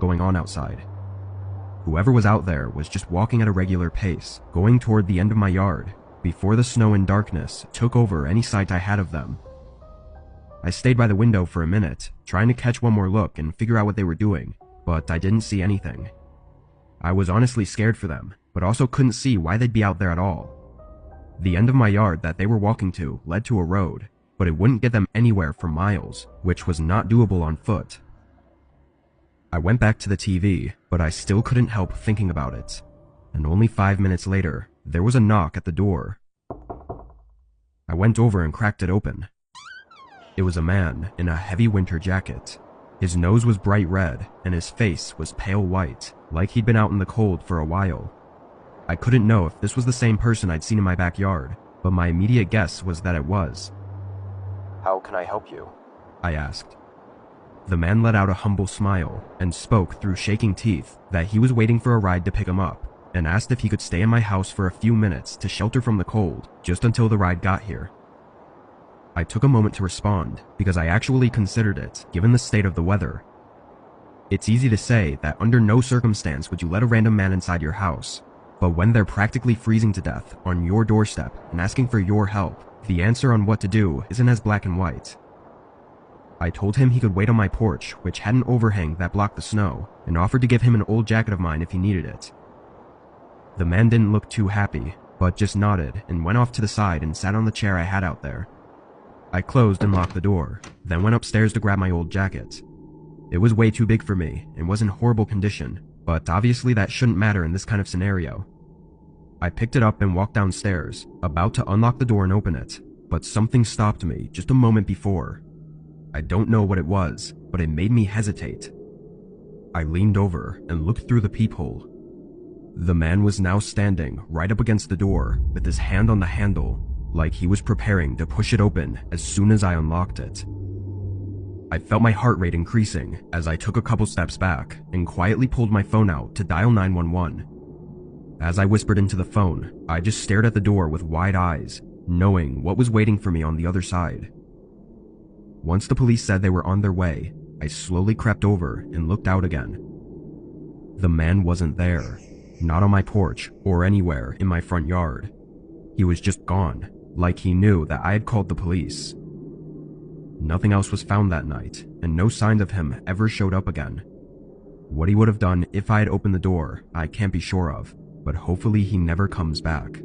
going on outside. Whoever was out there was just walking at a regular pace, going toward the end of my yard, before the snow and darkness took over any sight I had of them. I stayed by the window for a minute, trying to catch one more look and figure out what they were doing, but I didn't see anything. I was honestly scared for them, but also couldn't see why they'd be out there at all. The end of my yard that they were walking to led to a road, but it wouldn't get them anywhere for miles, which was not doable on foot. I went back to the TV, but I still couldn't help thinking about it. And only 5 minutes later, there was a knock at the door. I went over and cracked it open. It was a man in a heavy winter jacket. His nose was bright red, and his face was pale white, like he'd been out in the cold for a while. I couldn't know if this was the same person I'd seen in my backyard, but my immediate guess was that it was. "How can I help you?" I asked. The man let out a humble smile and spoke through shaking teeth that he was waiting for a ride to pick him up, and asked if he could stay in my house for a few minutes to shelter from the cold just until the ride got here. I took a moment to respond because I actually considered it, given the state of the weather. It's easy to say that under no circumstance would you let a random man inside your house, but when they're practically freezing to death on your doorstep and asking for your help, the answer on what to do isn't as black and white. I told him he could wait on my porch, which had an overhang that blocked the snow, and offered to give him an old jacket of mine if he needed it. The man didn't look too happy, but just nodded and went off to the side and sat on the chair I had out there. I closed and locked the door, then went upstairs to grab my old jacket. It was way too big for me and was in horrible condition, but obviously that shouldn't matter in this kind of scenario. I picked it up and walked downstairs, about to unlock the door and open it, but something stopped me just a moment before. I don't know what it was, but it made me hesitate. I leaned over and looked through the peephole. The man was now standing right up against the door with his hand on the handle, like he was preparing to push it open as soon as I unlocked it. I felt my heart rate increasing as I took a couple steps back and quietly pulled my phone out to dial 911. As I whispered into the phone, I just stared at the door with wide eyes, knowing what was waiting for me on the other side. Once the police said they were on their way, I slowly crept over and looked out again. The man wasn't there, not on my porch or anywhere in my front yard. He was just gone, like he knew that I had called the police. Nothing else was found that night, and no signs of him ever showed up again. What he would have done if I had opened the door, I can't be sure of, but hopefully he never comes back.